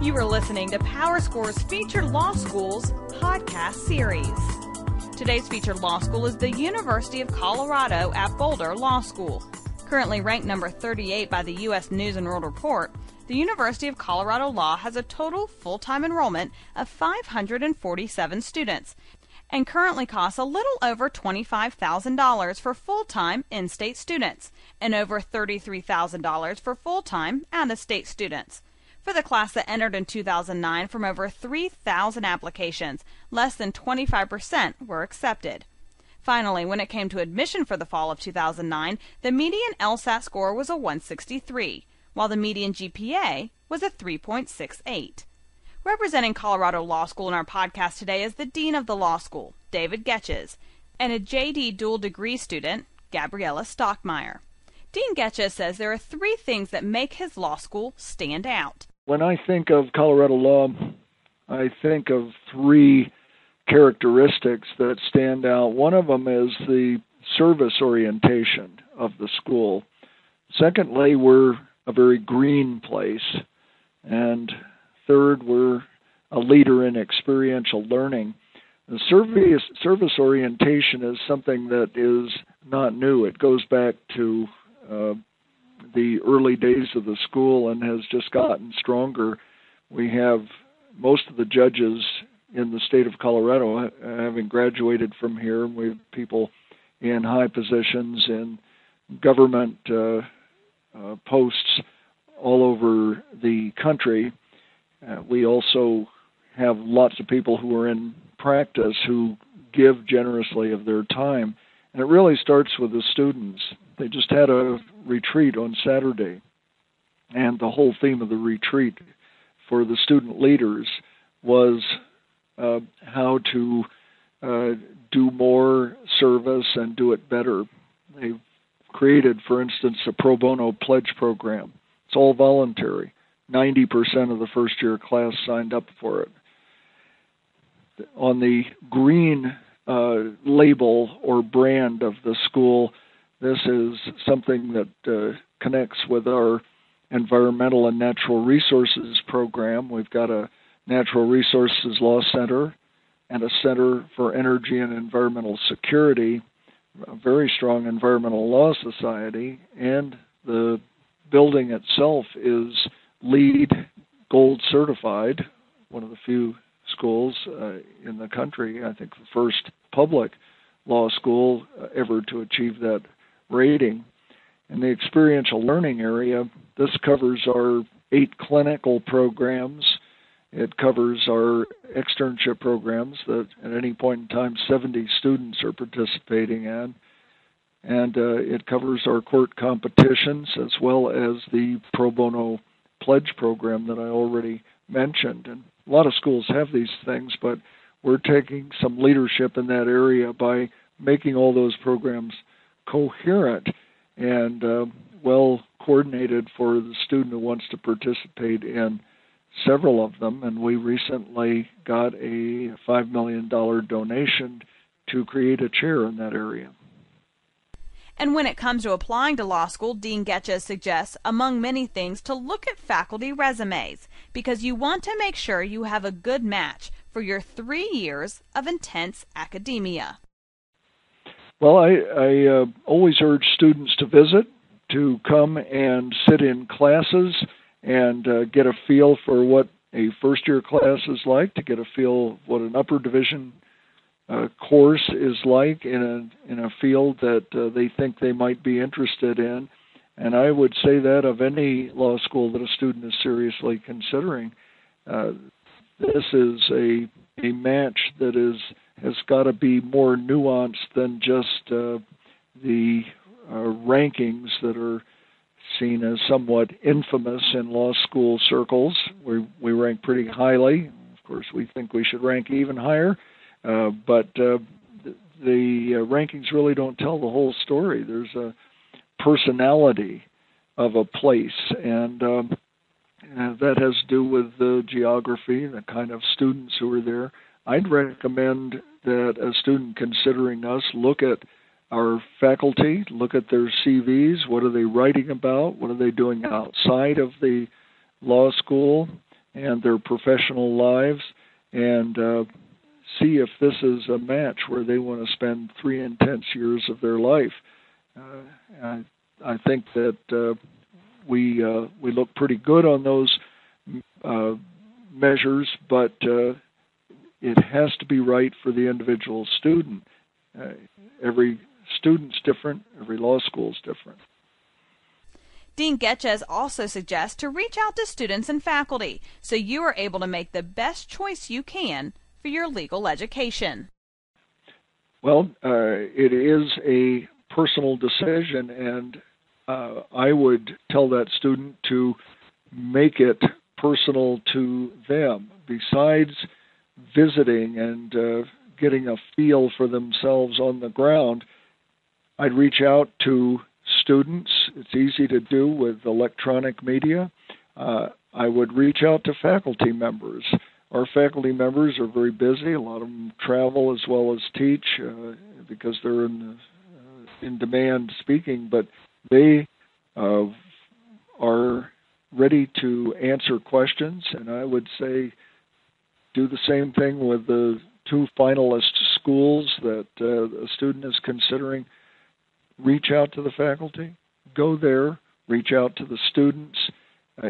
You are listening to PowerScore's Featured Law Schools podcast series. Today's featured law school is the University of Colorado at Boulder Law School. Currently ranked number 38 by the U.S. News and World Report, the University of Colorado Law has a total full-time enrollment of 547 students and currently costs a little over $25,000 for full-time in-state students and over $33,000 for full-time out-of-state students. For the class that entered in 2009 from over 3,000 applications, less than 25% were accepted. Finally, when it came to admission for the fall of 2009, the median LSAT score was a 163, while the median GPA was a 3.68. Representing Colorado Law School in our podcast today is the Dean of the Law School, David Getches, and a JD dual degree student, Gabriella Stockmeyer. Dean Getches says there are three things that make his law school stand out. When I think of Colorado law, I think of three characteristics that stand out. One of them is the service orientation of the school. Secondly, we're a very green place. And third, we're a leader in experiential learning. The service orientation is something that is not new. It goes back to the early days of the school and has just gotten stronger. We have most of the judges in the state of Colorado having graduated from here. We have people in high positions in government posts all over the country. We also have lots of people who are in practice who give generously of their time. And it really starts with the students. They just had a retreat on Saturday, and the whole theme of the retreat for the student leaders was how to do more service and do it better. They created, for instance, a pro bono pledge program. It's all voluntary. 90% of the first-year class signed up for it. On the green label or brand of the school, this is something that connects with our Environmental and Natural Resources program. We've got a Natural Resources Law Center and a Center for Energy and Environmental Security, a very strong environmental law society, and the building itself is LEED Gold certified, one of the few schools in the country, I think the first public law school ever to achieve that rating. In the experiential learning area, this covers our 8 clinical programs. It covers our externship programs that at any point in time 70 students are participating in. And it covers our court competitions as well as the pro bono pledge program that I already mentioned. And a lot of schools have these things, but we're taking some leadership in that area by making all those programs coherent and well coordinated for the student who wants to participate in several of them. And we recently got a $5 million donation to create a chair in that area. And when it comes to applying to law school, Dean Getches suggests, among many things, to look at faculty resumes, because you want to make sure you have a good match for your 3 years of intense academia. Well, I always urge students to visit, to come and sit in classes and get a feel for what a first-year class is like, to get a feel of what an upper division course is like in a field that they think they might be interested in. And I would say that of any law school that a student is seriously considering. This is a match that has got to be more nuanced than just the rankings that are seen as somewhat infamous in law school circles. We rank pretty highly. Of course, we think we should rank even higher. But the rankings really don't tell the whole story. There's a personality of a place, and that has to do with the geography, the kind of students who are there. I'd recommend that a student considering us look at our faculty, look at their CVs, what are they writing about, what are they doing outside of the law school, and their professional lives, and see if this is a match where they want to spend 3 intense years of their life. I think that we look pretty good on those measures, but it has to be right for the individual student. Every student's different. Every law school's different. Dean Getches also suggests to reach out to students and faculty so you are able to make the best choice you can for your legal education. Well, it is a personal decision, and I would tell that student to make it personal to them. Besides visiting and getting a feel for themselves on the ground, I'd reach out to students. It's easy to do with electronic media. I would reach out to faculty members. Our faculty members are very busy. A lot of them travel as well as teach because they're in demand speaking, but they are ready to answer questions, and I would say do the same thing with the 2 finalist schools that a student is considering. Reach out to the faculty, go there, reach out to the students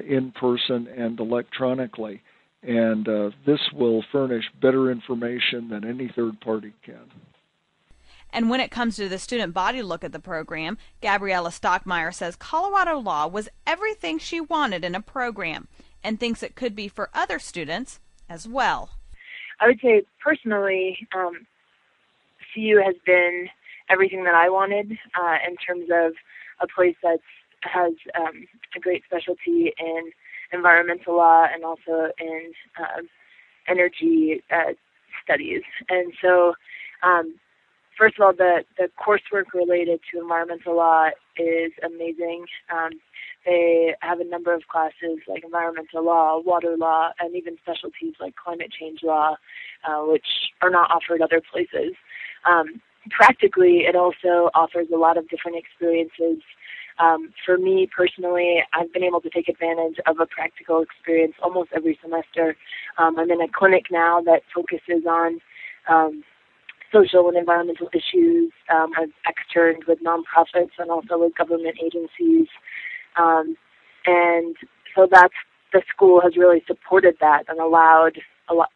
in person and electronically, and this will furnish better information than any third party can. And when it comes to the student body look at the program, Gabriella Stockmeyer says Colorado law was everything she wanted in a program and thinks it could be for other students as well. I would say personally, CU has been everything that I wanted in terms of a place that has a great specialty in environmental law and also in energy studies. And so, first of all, the coursework related to environmental law is amazing. They have a number of classes like environmental law, water law, and even specialties like climate change law, which are not offered other places. Practically, it also offers a lot of different experiences. For me personally, I've been able to take advantage of a practical experience almost every semester. I'm in a clinic now that focuses on social and environmental issues. I've externed with nonprofits and also with government agencies. And so the school has really supported that and allowed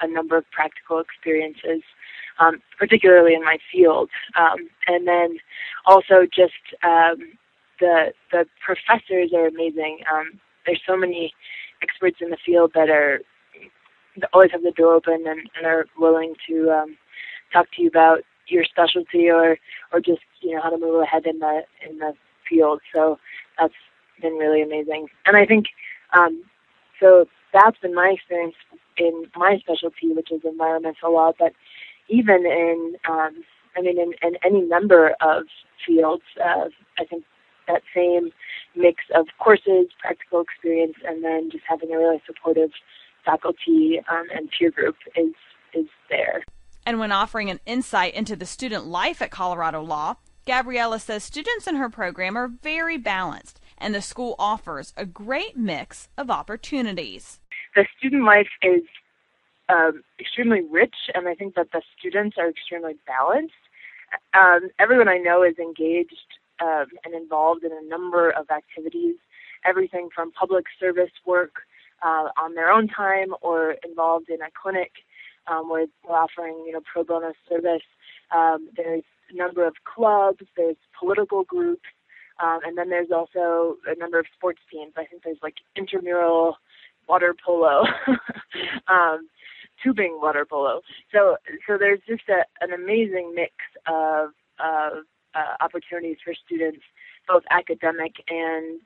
a number of practical experiences, particularly in my field. And then also just the professors are amazing. There's so many experts in the field that always have the door open and are willing to talk to you about your specialty or just how to move ahead in the field. So that's been really amazing. And I think so that's been my experience in my specialty, which is environmental law. But even in any number of fields, I think that same mix of courses, practical experience, and then just having a really supportive faculty and peer group is there. And when offering an insight into the student life at Colorado Law, Gabriella says students in her program are very balanced, and the school offers a great mix of opportunities. The student life is extremely rich, and I think that the students are extremely balanced. Everyone I know is engaged and involved in a number of activities, everything from public service work on their own time or involved in a clinic where we're offering pro bono service. There's a number of clubs, there's political groups, and then there's also a number of sports teams. I think there's like intramural water polo, tubing water polo. So there's just an amazing mix of opportunities for students, both academic and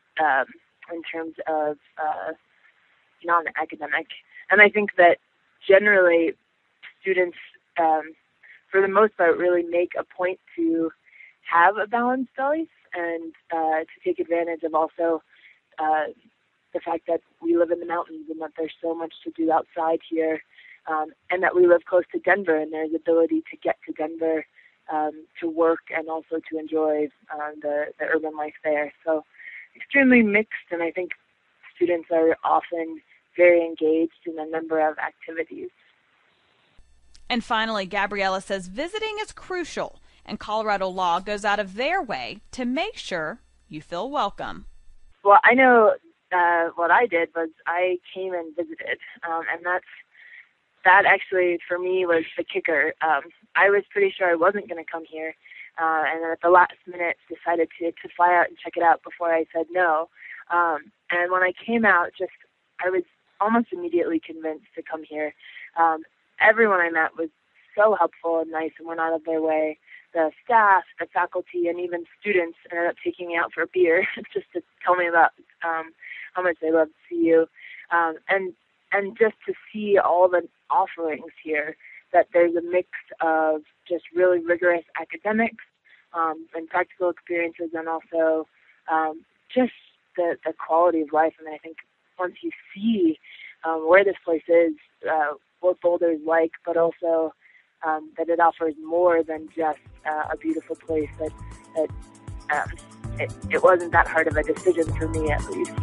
in terms of non-academic. And I think that generally students, for the most part, really make a point to have a balanced life and to take advantage of also the fact that we live in the mountains and that there's so much to do outside here, and that we live close to Denver, and there's ability to get to Denver to work and also to enjoy the urban life there. So extremely mixed, and I think students are often very engaged in a number of activities. And finally, Gabriella says visiting is crucial, and Colorado Law goes out of their way to make sure you feel welcome. Well, I know what I did was I came and visited, and that actually for me was the kicker. I was pretty sure I wasn't going to come here, and then at the last minute decided to fly out and check it out before I said no. And when I came out, I was almost immediately convinced to come here. Everyone I met was so helpful and nice and went out of their way. The staff, the faculty, and even students ended up taking me out for a beer just to tell me about how much they love CU. And just to see all the offerings here, that there's a mix of just really rigorous academics and practical experiences, and also just the quality of life. I think once you see where this place is, what Boulder is like, but also that it offers more than just a beautiful place, that it wasn't that hard of a decision for me, at least.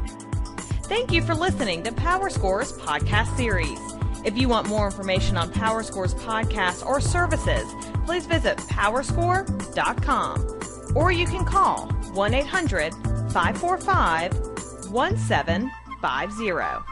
Thank you for listening to PowerScore's podcast series. If you want more information on PowerScore's podcasts or services, please visit powerscore.com, or you can call 1-800-545-1750.